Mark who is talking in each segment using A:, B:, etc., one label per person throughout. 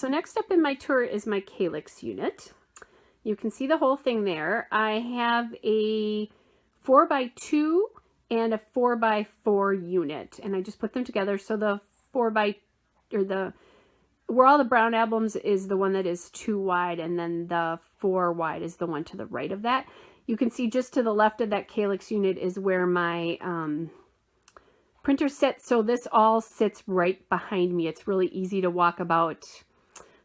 A: so next up in my tour is my calyx unit. You can see the whole thing there. I have a 4x2 and a 4x4 unit, and I just put them together. So the where all the brown albums is the one that is 2 wide, and then the 4 wide is the one to the right of that. You can see just to the left of that calyx unit is where my printer sits. So this all sits right behind me. It's really easy to walk about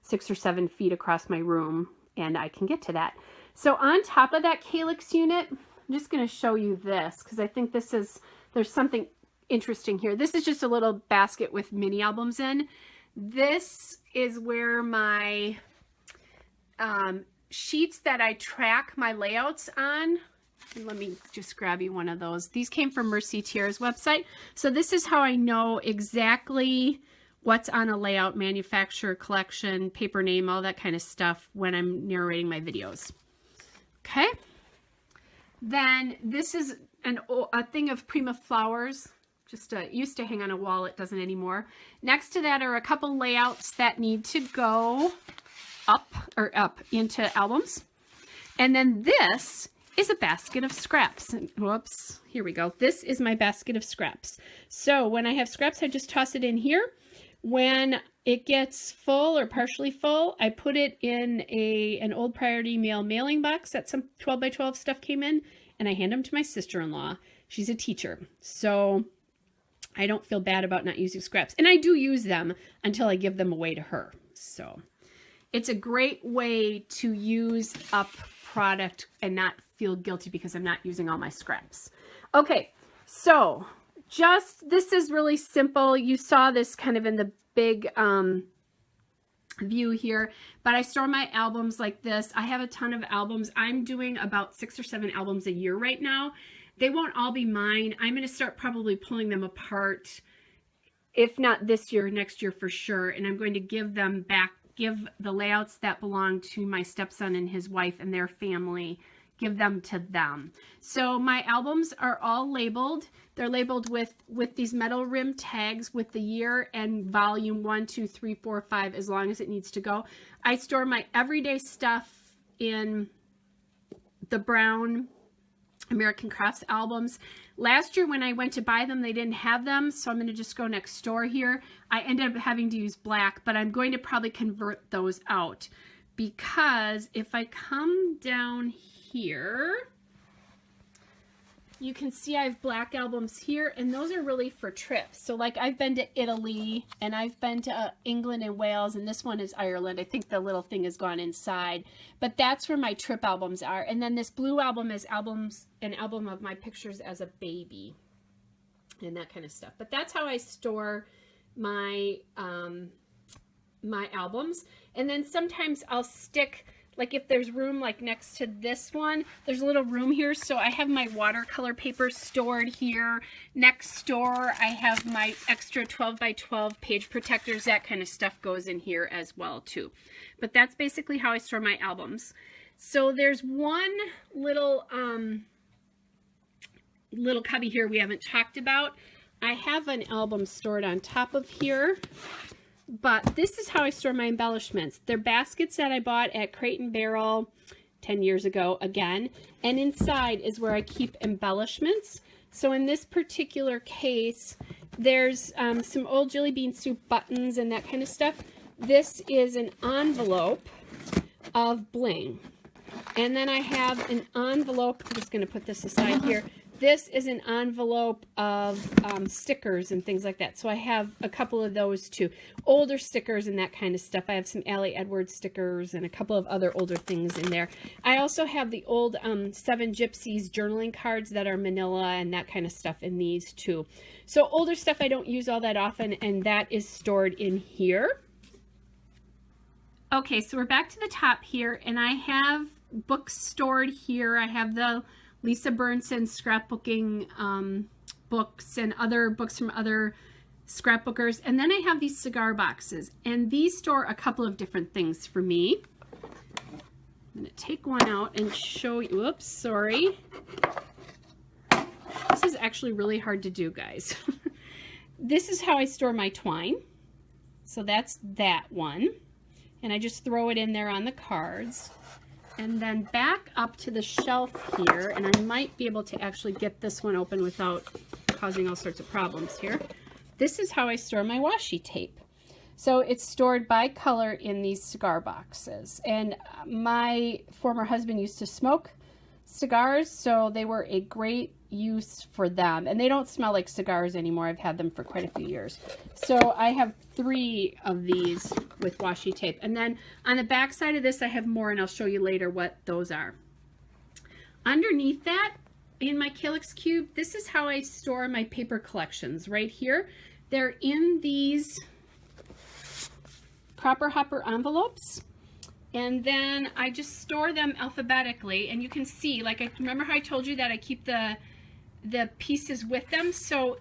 A: 6 or 7 feet across my room, and I can get to that. So on top of that calyx unit, I'm just going to show you this because I think there's something interesting here. This is just a little basket with mini albums in. This is where my sheets that I track my layouts on. And let me just grab you one of those. These came from Mercy Tierra's website. So this is how I know exactly what's on a layout, manufacturer, collection, paper name, all that kind of stuff when I'm narrating my videos. Okay. Then this is a thing of Prima flowers. Just used to hang on a wall. It doesn't anymore. Next to that are a couple layouts that need to go up into albums. And then this is a basket of scraps. And, whoops, here we go. This is my basket of scraps. So when I have scraps, I just toss it in here. When it gets full or partially full, I put it in an old Priority Mail mailing box that some 12x12 stuff came in, and I hand them to my sister-in-law. She's a teacher, so I don't feel bad about not using scraps. And I do use them until I give them away to her. So it's a great way to use up product and not feel guilty because I'm not using all my scraps. Okay, so this is really simple. You saw this kind of in the big view here, but I store my albums like this. I have a ton of albums. I'm doing about 6 or 7 albums a year right now. They won't all be mine. I'm going to start probably pulling them apart, if not this year, next year for sure. And I'm going to give them back, give the layouts that belong to my stepson and his wife and their family, give them to them. So my albums are all labeled. They're labeled with these metal rim tags with the year and volume 1, 2, 3, 4, 5, as long as it needs to go. I store my everyday stuff in the brown American Crafts albums. Last year when I went to buy them, they didn't have them, so I'm going to just go next door here. I ended up having to use black, but I'm going to probably convert those out because if I come down here, you can see I have black albums here, and those are really for trips. So like I've been to Italy, and I've been to England and Wales, and this one is Ireland. I think the little thing has gone inside, but that's where my trip albums are. And then this blue album is an album of my pictures as a baby and that kind of stuff. But that's how I store my my albums. And then sometimes I'll stick, like if there's room like next to this one, there's a little room here. So I have my watercolor paper stored here. Next door, I have my extra 12x12 page protectors. That kind of stuff goes in here as well too. But that's basically how I store my albums. So there's one little cubby here we haven't talked about. I have an album stored on top of here. But this is how I store my embellishments. They're baskets that I bought at Crate and Barrel 10 years ago again. And inside is where I keep embellishments. So in this particular case, there's some old Jelly Bean Soup buttons and that kind of stuff. This is an envelope of bling. And then I have an envelope, I'm just going to put this aside here. This is an envelope of stickers and things like that. So I have a couple of those too. Older stickers and that kind of stuff. I have some Allie Edwards stickers and a couple of other older things in there. I also have the old 7 Gypsies journaling cards that are manila and that kind of stuff in these too. So older stuff I don't use all that often, and that is stored in here. Okay, so we're back to the top here, and I have books stored here. I have the Lisa Burnson scrapbooking books and other books from other scrapbookers. And then I have these cigar boxes, and these store a couple of different things for me. I'm going to take one out and show you. Whoops, sorry. This is actually really hard to do, guys. This is how I store my twine. So that's that one. and I just throw it in there on the cards. And then back up to the shelf here, and I might be able to actually get this one open without causing all sorts of problems here. This is how I store my washi tape. So it's stored by color in these cigar boxes. And my former husband used to smoke cigars, so they were a great use for them. And they don't smell like cigars anymore. I've had them for quite a few years. So I have 3 of these with washi tape. And then on the back side of this, I have more, and I'll show you later what those are. Underneath that, in my Calyx Cube, this is how I store my paper collections right here. They're in these Cropper Hopper envelopes, and then I just store them alphabetically. And you can see, like, remember how I told you that I keep the pieces with them? So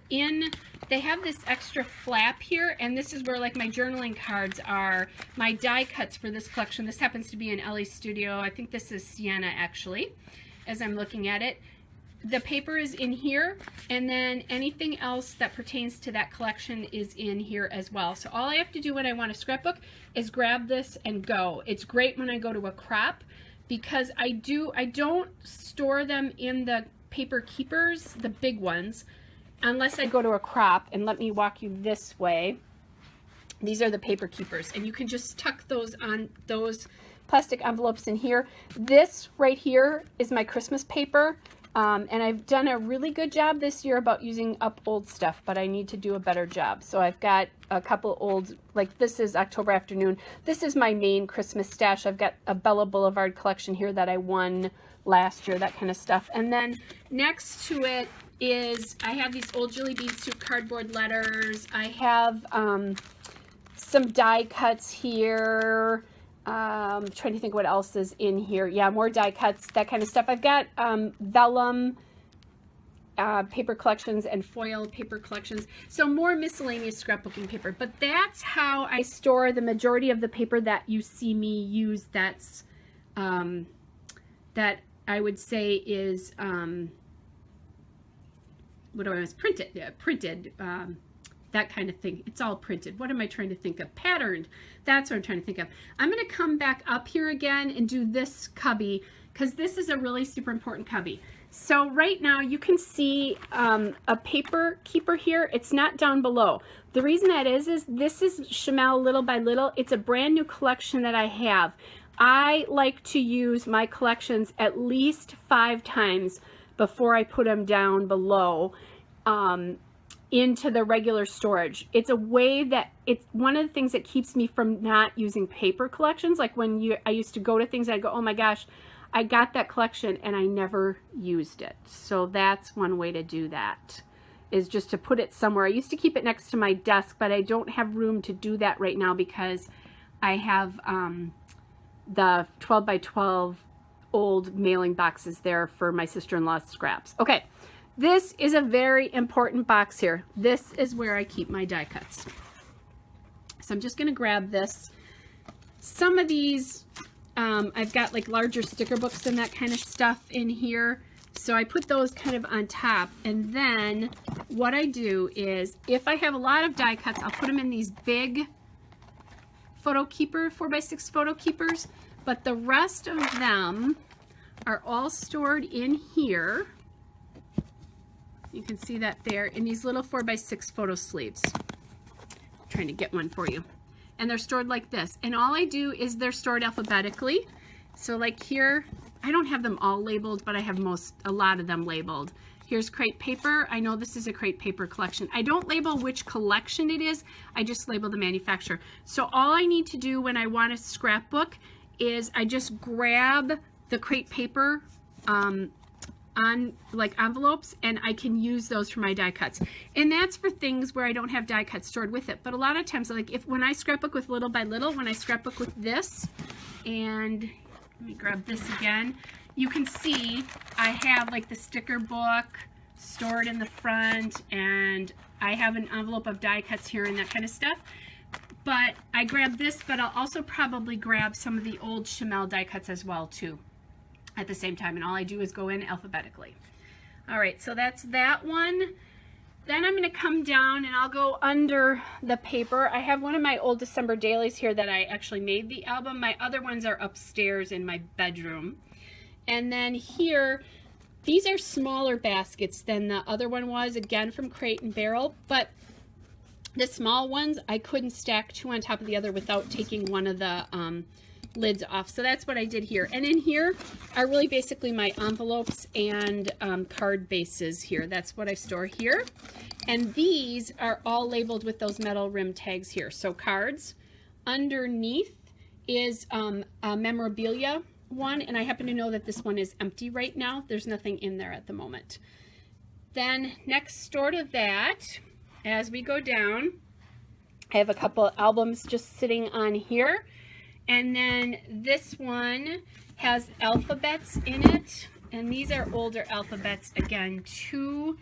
A: they have this extra flap here, and this is where, like, my journaling cards are, my die cuts for this collection. This happens to be an Ellie Studio. I think this is Sienna, actually, as I'm looking at it. The paper is in here, and then anything else that pertains to that collection is in here as well. So all I have to do when I want a scrapbook is grab this and go. It's great when I go to a crop, because I don't store them in the paper keepers, the big ones, unless I go to a crop. And let me walk you this way. These are the paper keepers, and you can just tuck those on those plastic envelopes in here. This right here is my Christmas paper. And I've done a really good job this year about using up old stuff, but I need to do a better job. So I've got a couple old, like this is October Afternoon. This is my main Christmas stash. I've got a Bella Boulevard collection here that I won last year, that kind of stuff. And then next to it is, I have these old Jelly Bean Soup cardboard letters. I have some die cuts here. I'm trying to think what else is in here. Yeah, more die cuts, that kind of stuff. I've got vellum paper collections and foil paper collections. So more miscellaneous scrapbooking paper. But that's how I store the majority of the paper that you see me use. That's that I would say is what do I want? Printed. Yeah, printed. That kind of thing. It's all printed. What am I trying to think of? Patterned. That's what I'm trying to think of. I'm going to come back up here again and do this cubby, because this is a really super important cubby. So right now you can see a paper keeper here. It's not down below. The reason that is this is Chamel Little by Little. It's a brand new collection that I have. I like to use my collections at least 5 times before I put them down below. Into the regular storage. It's a way that, it's one of the things that keeps me from not using paper collections. Like when I used to go to things, I'd go, oh my gosh, I got that collection and I never used it. So that's one way to do that, is just to put it somewhere. I used to keep it next to my desk, but I don't have room to do that right now because I have the 12 by 12 old mailing boxes there for my sister-in-law's scraps. Okay. This is a very important box here. This is where I keep my die cuts. So I'm just going to grab this. Some of these, I've got like larger sticker books and that kind of stuff in here. So I put those kind of on top. And then what I do is, if I have a lot of die cuts, I'll put them in these big photo keeper, 4x6 photo keepers. But the rest of them are all stored in here. You can see that there in these little 4x6 photo sleeves. I'm trying to get one for you. And they're stored like this. And all I do is they're stored alphabetically. So like here, I don't have them all labeled, but I have a lot of them labeled. Here's Crate Paper. I know this is a Crate Paper collection. I don't label which collection it is. I just label the manufacturer. So all I need to do when I want a scrapbook is I just grab the Crate Paper on like envelopes, and I can use those for my die cuts. And that's for things where I don't have die cuts stored with it. But a lot of times, like when I scrapbook with Little by Little, when I scrapbook with this, and let me grab this again, you can see I have like the sticker book stored in the front, and I have an envelope of die cuts here and that kind of stuff. But I grab this, but I'll also probably grab some of the old Chamel die cuts as well too at the same time, and all I do is go in alphabetically. All right, so that's that one. Then I'm going to come down and I'll go under the paper. I have one of my old December dailies here that I actually made the album. My other ones are upstairs in my bedroom. And then here, these are smaller baskets than the other one was, again from Crate and Barrel, but the small ones, I couldn't stack two on top of the other without taking one of the lids off. So that's what I did here. And in here are really basically my envelopes and card bases here. That's what I store here. And these are all labeled with those metal rim tags here. So cards. Underneath is a memorabilia one, and I happen to know that this one is empty right now. There's nothing in there at the moment. Then next door to that, as we go down, I have a couple albums just sitting on here. And then this one has alphabets in it. And these are older alphabets again, too.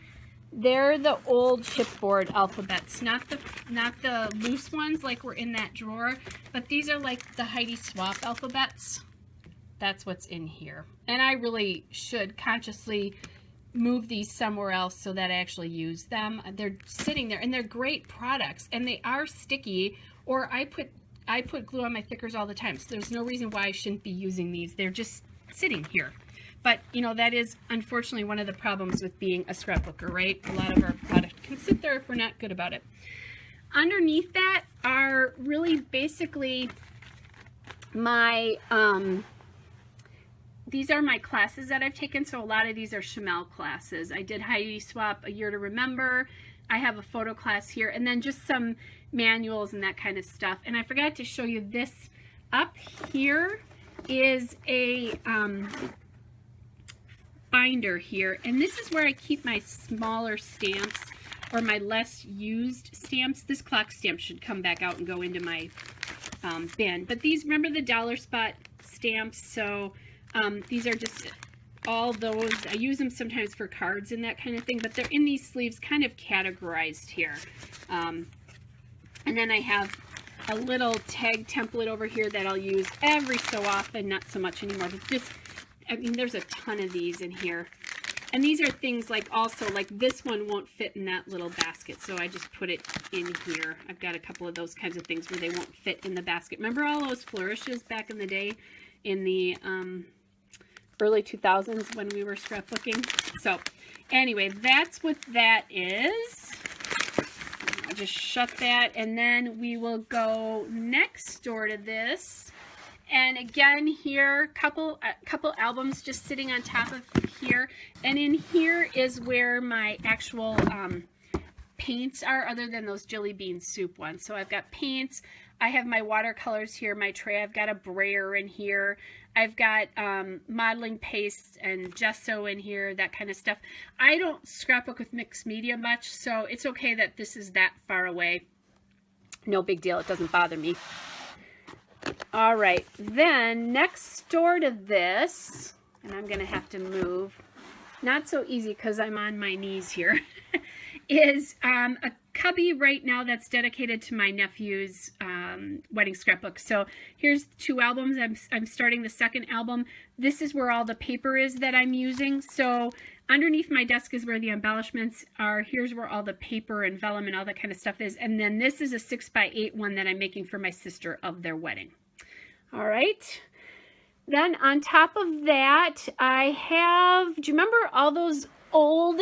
A: They're the old chipboard alphabets, not the loose ones like were in that drawer. But these are like the Heidi Swapp alphabets. That's what's in here. And I really should consciously move these somewhere else so that I actually use them. They're sitting there and they're great products and they are sticky, or I put glue on my thickers all the time, so there's no reason why I shouldn't be using these. They're just sitting here. But you know, that is unfortunately one of the problems with being a scrapbooker, right? A lot of our product can sit there if we're not good about it. Underneath that are really basically my these are my classes that I've taken. So a lot of these are Chamel classes. I did Heidi Swapp, A Year to Remember. I have a photo class here, and then just some manuals and that kind of stuff. And I forgot to show you this. Up here is a binder here, and this is where I keep my smaller stamps or my less used stamps. This clock stamp should come back out and go into my bin. But these, remember the dollar spot stamps? So these are just all those. I use them sometimes for cards and that kind of thing, but they're in these sleeves kind of categorized here. And then I have a little tag template over here that I'll use every so often, not so much anymore, but just, I mean, there's a ton of these in here. And these are things like also, like this one won't fit in that little basket, so I just put it in here. I've got a couple of those kinds of things where they won't fit in the basket. Remember all those flourishes back in the day in the early 2000s when we were scrapbooking? So anyway, that's what that is. I'll just shut that, and then we will go next door to this. And again, here, couple albums just sitting on top of here. And in here is where my actual paints are, other than those jelly bean soup ones. So I've got paints. I have my watercolors here, my tray. I've got a brayer in here. I've got modeling paste and gesso in here, that kind of stuff. I don't scrapbook with mixed media much, so it's okay that this is that far away. No big deal. It doesn't bother me. All right, then next door to this, and I'm going to have to move, not so easy because I'm on my knees here, is a cubby right now that's dedicated to my nephew's wedding scrapbook. So here's 2 albums. I'm starting the second album. This is where all the paper is that I'm using. So underneath my desk is where the embellishments are. Here's where all the paper and vellum and all that kind of stuff is. And then this is a 6x8 one that I'm making for my sister of their wedding. All right. Then on top of that, I have, do you remember all those old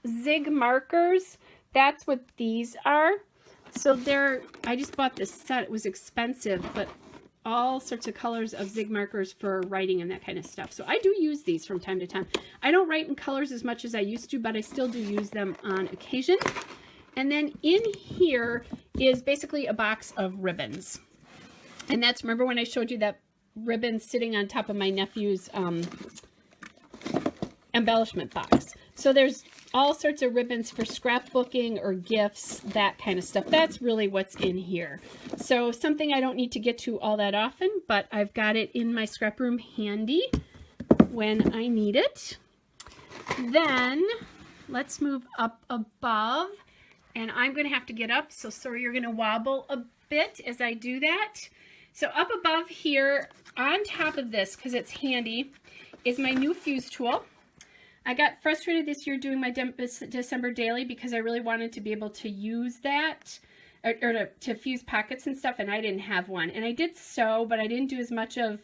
A: Zig markers? That's what these are. So I just bought this set. It was expensive, but all sorts of colors of Zig markers for writing and that kind of stuff. So I do use these from time to time. I don't write in colors as much as I used to, but I still do use them on occasion. And then in here is basically a box of ribbons. And that's, remember when I showed you that ribbon sitting on top of my nephew's embellishment box. So there's all sorts of ribbons for scrapbooking or gifts, that kind of stuff. That's really what's in here. So something I don't need to get to all that often, but I've got it in my scrap room handy when I need it. Then let's move up above, and I'm going to have to get up, so sorry you're going to wobble a bit as I do that. So up above here, on top of this, because it's handy, is my new fuse tool. I got frustrated this year doing my December daily because I really wanted to be able to use that or to fuse pockets and stuff, and I didn't have one. And I did sew, but I didn't do as much of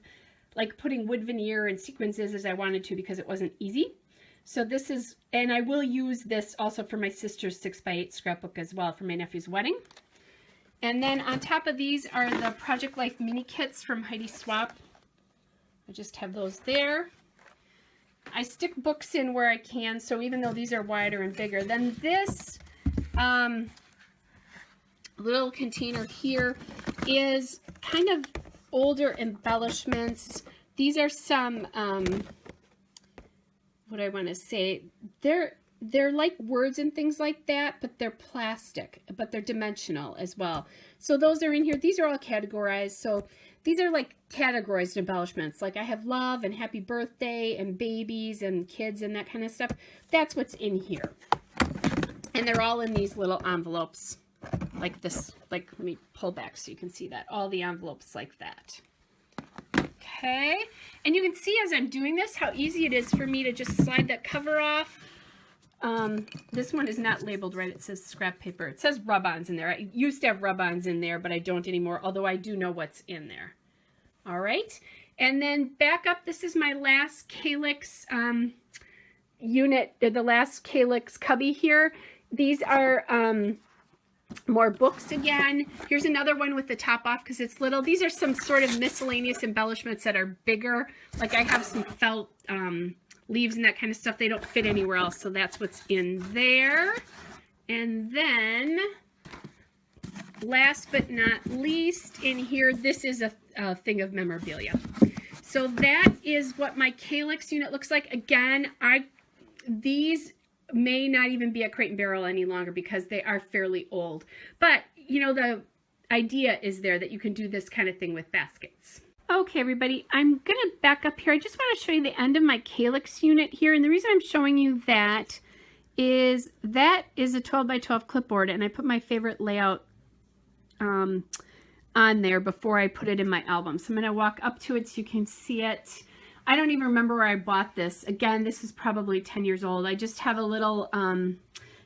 A: like putting wood veneer and sequences as I wanted to because it wasn't easy. So this is, and I will use this also for my sister's 6x8 scrapbook as well for my nephew's wedding. And then on top of these are the Project Life mini kits from Heidi Swapp. I just have those there. I stick books in where I can, so even though these are wider and bigger. Then this little container here is kind of older embellishments. These are some, what I want to say, they're like words and things like that, but they're plastic, but they're dimensional as well. So those are in here. These are all categorized. So these are like categorized embellishments. Like I have love and happy birthday and babies and kids and that kind of stuff. That's what's in here. And they're all in these little envelopes like this. Like, let me pull back so you can see that. All the envelopes like that. Okay. And you can see as I'm doing this how easy it is for me to just slide that cover off. This one is not labeled right. It says scrap paper. It says rub-ons in there. I used to have rub-ons in there, but I don't anymore, although I do know what's in there. All right. And then back up, this is my last Calyx unit, the last Calyx cubby here. These are more books again. Here's another one with the top off because it's little. These are some sort of miscellaneous embellishments that are bigger. Like I have some felt leaves and that kind of stuff. They don't fit anywhere else, so that's what's in there. And then last but not least in here, this is a thing of memorabilia. So that is what my Calyx unit looks like. Again, these may not even be a Crate and Barrel any longer because they are fairly old. But, you know, the idea is there that you can do this kind of thing with baskets. Okay, everybody, I'm going to back up here. I just want to show you the end of my Calyx unit here. And the reason I'm showing you that is a 12 by 12 clipboard. And I put my favorite layout on there before I put it in my album. So I'm going to walk up to it so you can see it. I don't even remember where I bought this. Again, this is probably 10 years old. I just have a little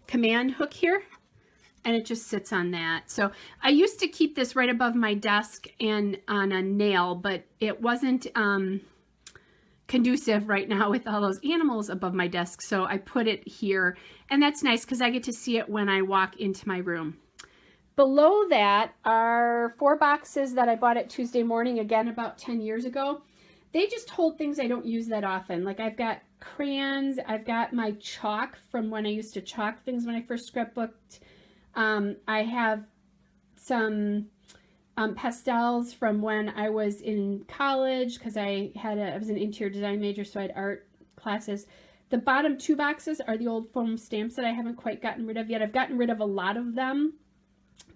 A: command hook here, and it just sits on that. So I used to keep this right above my desk and on a nail, but it wasn't conducive right now with all those animals above my desk. So I put it here, and that's nice because I get to see it when I walk into my room. Below that are 4 boxes that I bought at Tuesday Morning, again, about 10 years ago. They just hold things I don't use that often. Like I've got crayons, I've got my chalk from when I used to chalk things when I first scrapbooked. I have some pastels from when I was in college because I was an interior design major, so I had art classes. The bottom 2 boxes are the old foam stamps that I haven't quite gotten rid of yet. I've gotten rid of a lot of them,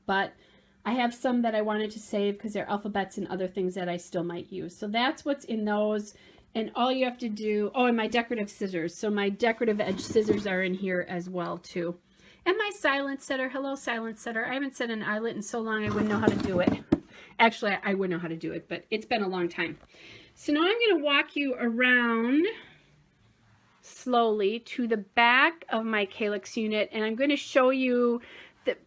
A: but I have some that I wanted to save because they're alphabets and other things that I still might use. So that's what's in those. And all you have to do, oh, and my decorative scissors. So my decorative edge scissors are in here as well too. And my silence setter. Hello, silence setter. I haven't set an eyelet in so long I wouldn't know how to do it. Actually, I would know how to do it, but it's been a long time. So now I'm going to walk you around slowly to the back of my Calyx unit, and I'm going to show you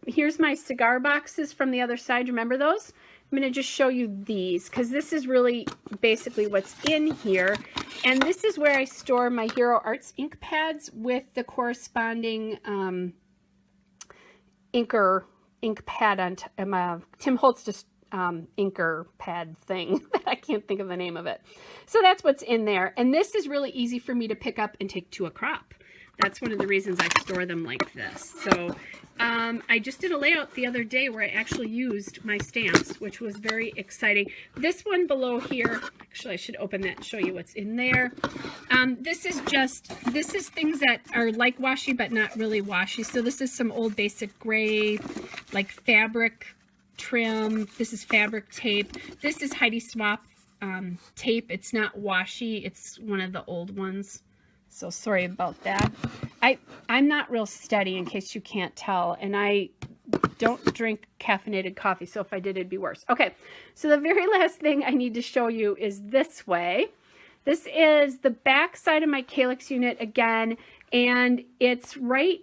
A: here's my cigar boxes from the other side. Remember those? I'm going to just show you these because this is really basically what's in here. And this is where I store my Hero Arts ink pads with the corresponding ink pad on Tim Holtz just inker pad thing. I can't think of the name of it. So that's what's in there. And this is really easy for me to pick up and take to a crop. That's one of the reasons I store them like this. So I just did a layout the other day where I actually used my stamps, which was very exciting. This one below here, actually I should open that and show you what's in there. This is things that are like washi but not really washi. So this is some old basic gray, like fabric trim. This is fabric tape. This is Heidi Swapp tape. It's not washi. It's one of the old ones. So sorry about that. I'm not real steady, in case you can't tell, and I don't drink caffeinated coffee, so if I did, it'd be worse. Okay, so the very last thing I need to show you is this way. This is the back side of my calyx unit again, and it's right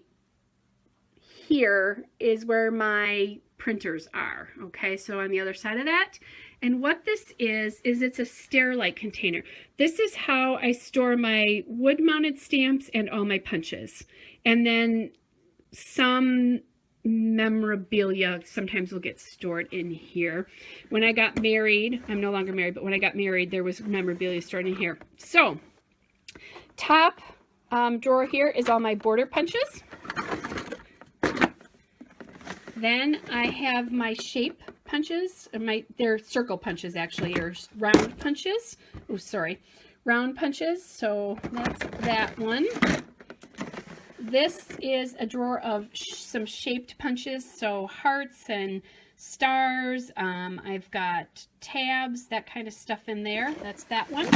A: here is where my printers are. Okay, so on the other side of that. And what this is it's a stair-like container. This is how I store my wood-mounted stamps and all my punches. And then some memorabilia sometimes will get stored in here. When I got married, I'm no longer married, but when I got married, there was memorabilia stored in here. So, top drawer here is all my border punches. Then I have my shape punches, they're circle punches actually, or round punches. Oh, sorry, round punches. So that's that one. This is a drawer of some shaped punches, so hearts and stars. I've got tabs, that kind of stuff in there. That's that one.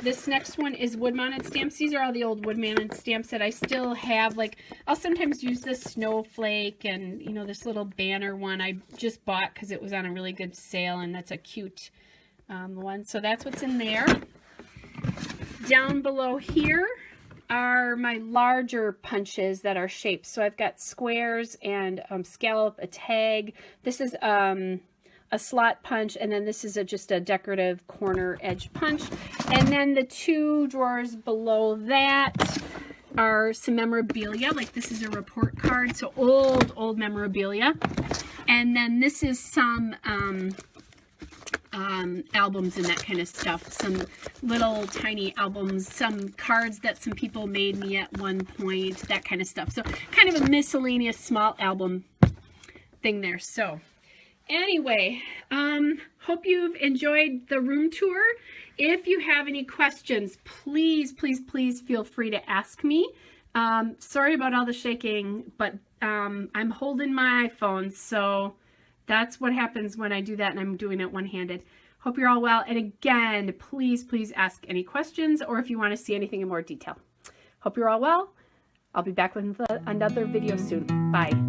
A: This next one is wood-mounted stamps. These are all the old wood-mounted stamps that I still have. Like, I'll sometimes use this snowflake and, you know, this little banner one I just bought because it was on a really good sale, and that's a cute one. So that's what's in there. Down below here are my larger punches that are shaped. So I've got squares and scallop, a tag. This is a slot punch, and then this is just a decorative corner edge punch. And then the two drawers below that are some memorabilia. Like, this is a report card, so old memorabilia. And then this is some albums and that kind of stuff, some little tiny albums, some cards that some people made me at one point, that kind of stuff. So kind of a miscellaneous small album thing there. So anyway, hope you've enjoyed the room tour. If you have any questions, please feel free to ask me. Sorry about all the shaking, but I'm holding my iPhone, so that's what happens when I do that, and I'm doing it one-handed. Hope you're all well, and again, please ask any questions, or if you want to see anything in more detail. Hope you're all well. I'll be back with another video soon. Bye.